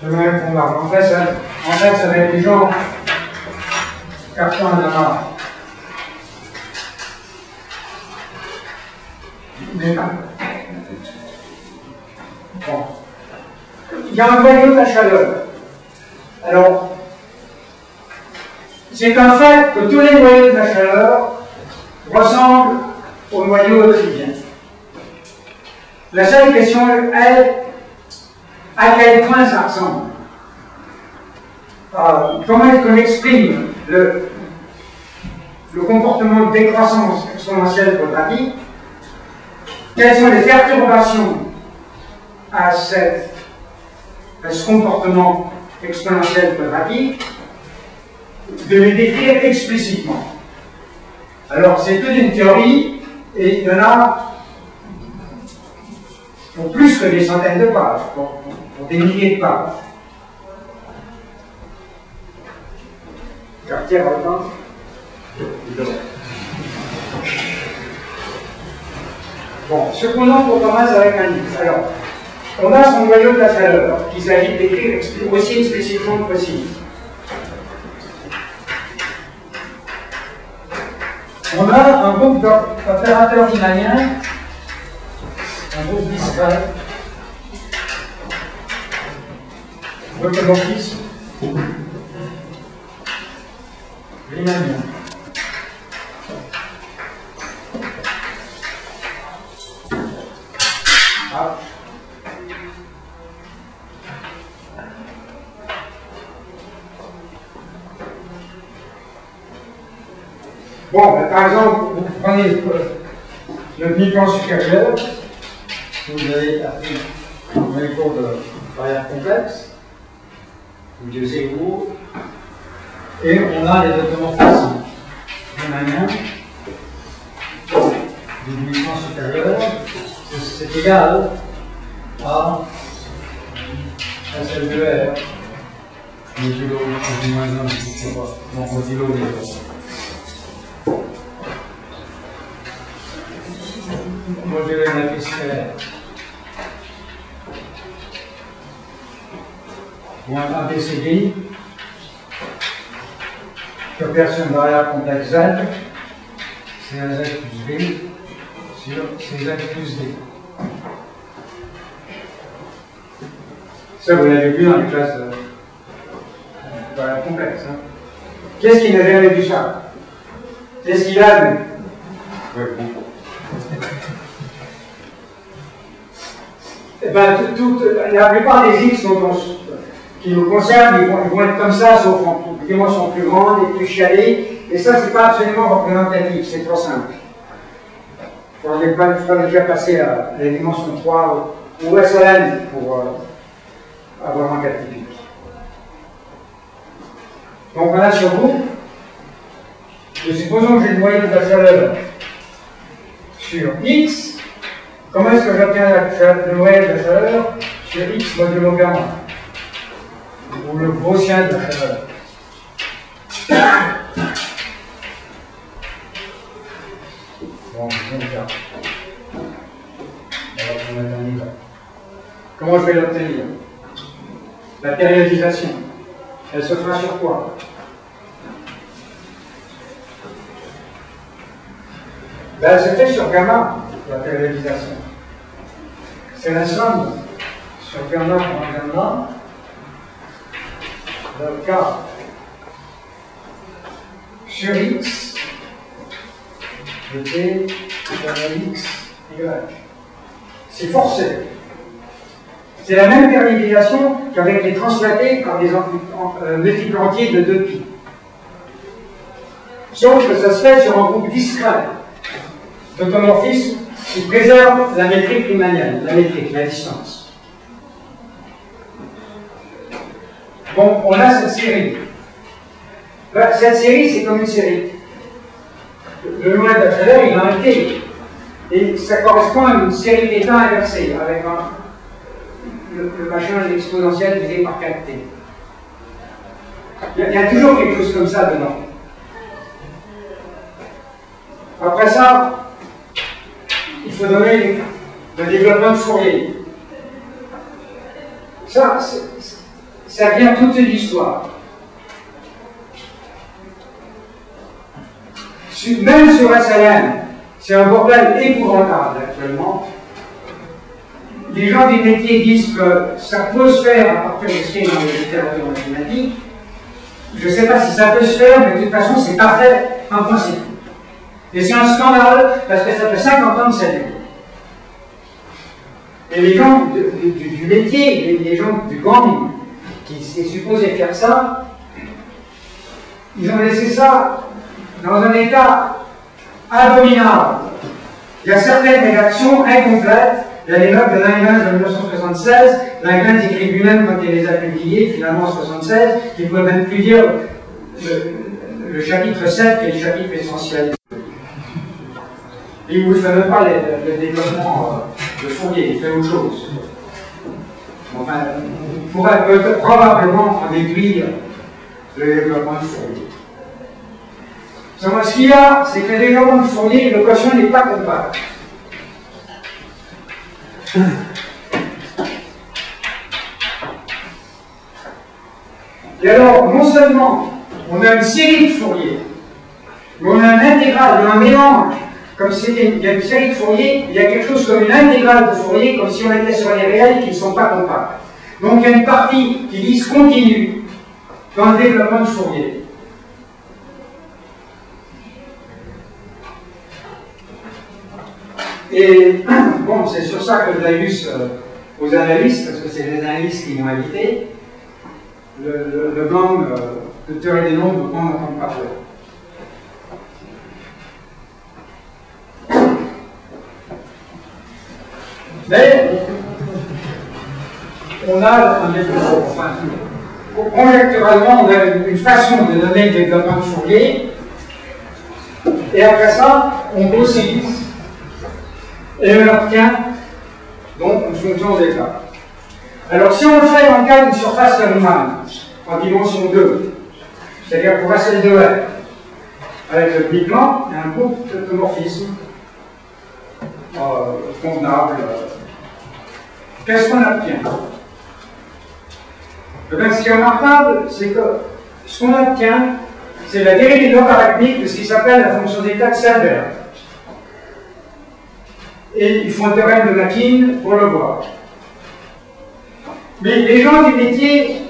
Je vais répondre. En fait, ça va être du genre carton à la main. Mais pas. Bon. Il y a un noyau de la chaleur. Alors, c'est un fait que tous les noyaux de la chaleur ressemblent au noyau euclidien. La seule question est à quel point ça ressemble. Comment est-ce qu'on exprime le comportement de décroissance exponentielle quadratique? Quelles sont les perturbations à ce comportement exponentiel quadratique? De les décrire explicitement. Alors, c'est toute une théorie, et il y en a pour plus que des centaines de pages, pour des milliers de pages. Cartier, par exemple. Bon, ce qu'on a, on commence avec un X. Alors, on a son noyau de la chaleur, qu'il s'agit de décrire aussi explicitement que possible. On a un groupe d'opérateurs riemanniens, un groupe discret, d'automorphisme riemanien. Ah. Bon, ben, par exemple, vous prenez le demi-plan supérieur, vous avez appris dans les cours de variables complexes, ou de zéro, et on a les automorphismes riemanniens du demi-plan supérieur, c'est égal à SL de R, modulo moins 1, je ne sais pas, donc modulo modulo de la piste moins ABCD qui opère sur une variable complexe Z, c'est un Z plus B sur CZ plus D. Ça, vous l'avez vu dans les classes de variables complexes. Hein. Qu'est-ce qui n'a jamais vu ça? Qu'est-ce qu'il a vu? Oui, bon. Eh ben, la plupart des X qui nous concernent, ils vont être comme ça, sauf en dimension plus grande et plus chialée. Et ça, c'est pas absolument représentatif, c'est trop simple. Il faudrait déjà passer à la dimension 3 ou SLN pour avoir un cas typique. Donc on a sur groupe, et supposons que j'ai le noyau de la chaleur sur X. Comment est-ce que j'obtiens le noyau de la chaleur sur X modulo gamma, ou le gaussien de la chaleur? Bon, c'est bien. Comment je vais l'obtenir? La périodisation, elle se fera sur quoi? Ben, elle se fait sur gamma, la périodisation. C'est la somme sur gamma moins gamma de K sur X de T de X, Y. C'est forcé. C'est la même périodisation qu'avec les translatés par des multiples entiers de 2π. Sauf que ça se fait sur un groupe discret d'automorphisme qui préserve la métrique riemannienne, la distance. Bon, on a cette série. Ben, cette série, c'est comme une série. Le moment de la chaleur, il a un T. Et ça correspond à une série d'états inversés, avec le machin exponentiel divisé par 4T. Il y a toujours quelque chose comme ça dedans. Après ça, il faut donner le développement de Fourier. Ça vient toute l'histoire. Même sur SLM, c'est un bordel épouvantable actuellement. Les gens du métier disent que ça peut se faire à partir de ce qui est dans les littératures mathématiques. Je ne sais pas si ça peut se faire, mais de toute façon, c'est pas fait en principe. Et c'est un scandale, parce que ça fait 50 ans que ça dure. Et les gens du métier, les gens du gang, qui s'est supposé faire ça, ils ont laissé ça dans un état abominable. Il y a certaines rédactions incomplètes. Il y a les notes de Langlands de 1976. Langlands écrit lui-même quand il les a publiées, finalement en 1976, qu'il ne pouvait même plus dire le chapitre 7, qui est le chapitre essentiel. Il ne vous fait même pas le développement de Fourier, il fait autre chose. Enfin, on pourrait probablement en déduire le développement de Fourier. Ce qu'il y a, c'est que le développement de Fourier, le quotient n'est pas compacte. Et alors, non seulement on a une série de Fourier, mais on a un intégral, on a un mélange. Comme il y a une série de Fourier, il y a quelque chose comme une intégrale de Fourier, comme si on était sur les réels qui ne sont pas compacts. Donc il y a une partie qui dit continue dans le développement de Fourier. Et bon, c'est sur ça que Davius, aux analystes, parce que c'est les analystes qui m'ont invité, le gang de théorie des nombres ne peut pas en entendre parler. Mais on a un développement, enfin, conjecturalement, on a une façon de donner le développement de Fourier, et après ça, on possibilise. Et on obtient donc une fonction d'état. Alors si on le fait dans le cas d'une surface de Riemann, en dimension 2, c'est-à-dire pour SL2R, avec le Big Bang, il y a un groupe d'automorphisme convenable. Qu'est-ce qu'on obtient? Eh bien, ce qui est remarquable, c'est que ce qu'on obtient, c'est la dérivée logarithmique de ce qui s'appelle la fonction d'état de Selberg. Et il faut un théorème de Makin pour le voir. Mais les gens du métier,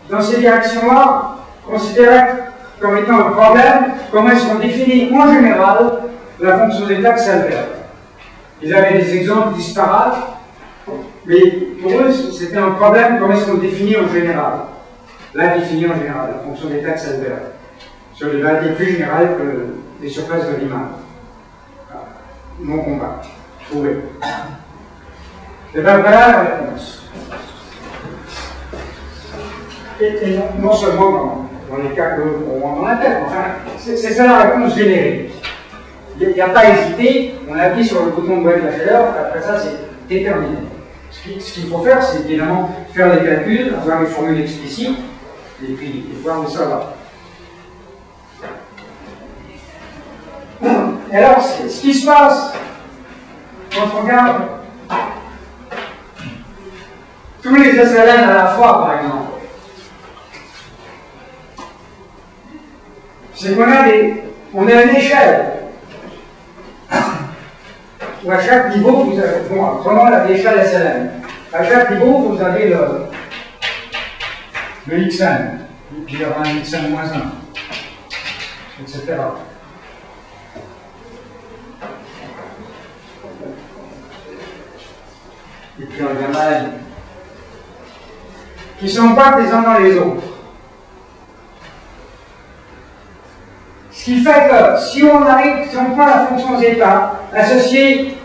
dans ces directions-là, considéraient comme étant un problème comment est-ce qu'on définit en général la fonction d'état de Selberg. Ils avaient des exemples disparates, mais pour eux, c'était un problème comment est-ce qu'on définit en général. La définit en général, la fonction d'état de Selberg, sur des variétés plus générales que les surfaces de Riemann. Non compactes. Trouvé. Et bien voilà la réponse. Et non seulement dans les cas qu'on voit dans la tête, enfin, c'est ça la réponse générique. Il n'y a pas hésité, on appuie sur le bouton de moyenne de la chaleur, après ça c'est déterminé. Ce qu'il faut faire, c'est évidemment faire des calculs, avoir une formule explicite, et puis voir où ça va. Et alors, ce qui se passe, quand on regarde tous les SLN à la fois, par exemple, c'est qu'on a une échelle où à chaque niveau, vous avez, bon, prenons l'échelle SLN, à chaque niveau, vous avez le xn, et puis il y aura un xn moins 1, etc. Et puis on reviendra à N, qui ne sont pas les uns dans les autres. Ce qui fait que si on prend la fonction zeta associée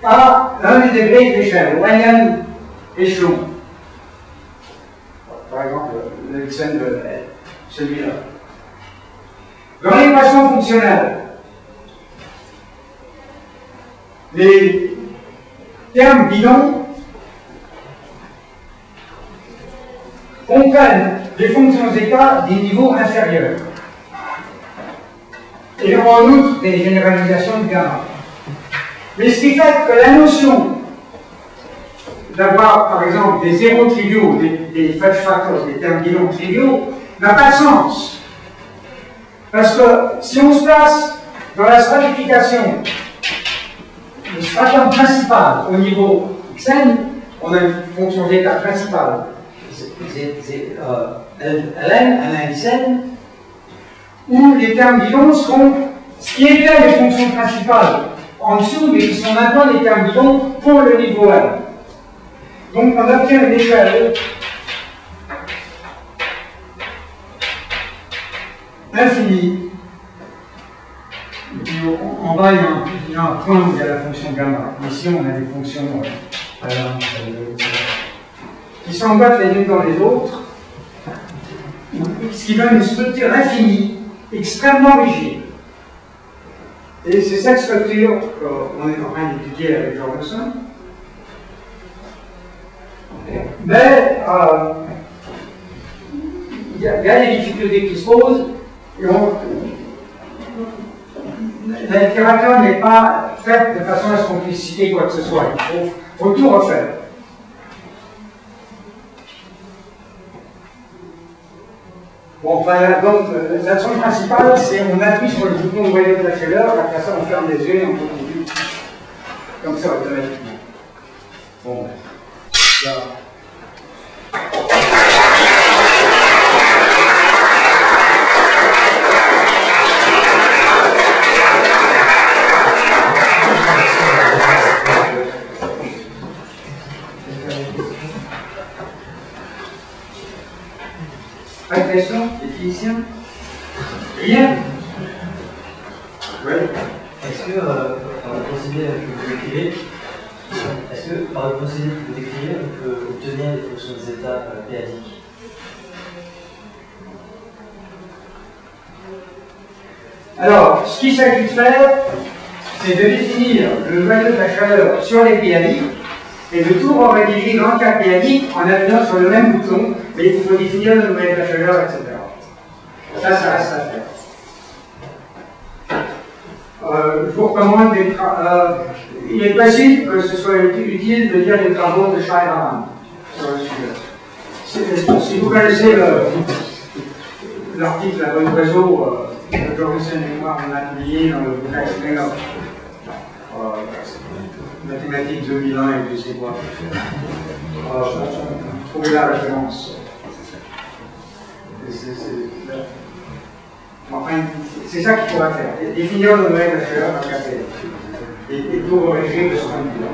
à un des degrés de l'échelle, au nème échelon, par exemple le Xn de celui-là. Dans l'équation fonctionnelle, les termes bidons comprennent des fonctions zeta des niveaux inférieurs et en outre des généralisations de gamma. Mais ce qui fait que la notion d'avoir par exemple des zéros triviaux, des fudge factors, des termes bidons triviaux, n'a pas de sens. Parce que si on se place dans la stratification, le stratum principal au niveau Xn, on a une fonction zeta principale, Ln, Xn, où les termes bidons seront ce qui étaient les fonctions principales en dessous, mais qui sont maintenant les termes bidons pour le niveau L. Donc on obtient une échelle infinie. En bas, il y a un point où il y a la fonction gamma. Ici, on a des fonctions qui s'emboîtent les unes dans les autres, ce qui donne une structure infinie, extrêmement rigide. Et c'est cette structure qu'on est en train d'étudier avec Jorgensen. Mais il y a des difficultés qui se posent. Et la littérature n'est pas faite de façon à ce qu'on puisse citer quoi que ce soit. Il faut tout refaire. Bon, enfin, donc, l'action principale, c'est on appuie sur le bouton noyau de la chaleur, après ça, on ferme les yeux et on continue. Comme ça, automatiquement. Bon, là. Pas de questions? Les physiciens? Rien? Oui. Est-ce que par le procédé que vous décrivez, on peut obtenir des fonctions de zeta p-adiques? Alors, ce qu'il s'agit de faire, c'est de définir le noyau de la chaleur sur les p-adiques et de tout rédiger dans le cas p-adique en appuyant sur le même bouton, mais il faut définir le noyau de la chaleur, etc. Ça reste à faire. Je vous recommande il est possible que ce soit utile de lire les travaux de Schreiber sur le sujet. Si vous connaissez l'article La bonne réseau de Jorgensen et moi, on a publié dans le bouquin Springer, mathématiques 2001 et je sais quoi. Trouvez la référence. Enfin, c'est ça qu'il faudra faire. Définir le noyau de la chaleur à café. Et tout corriger de ce point de vue-là.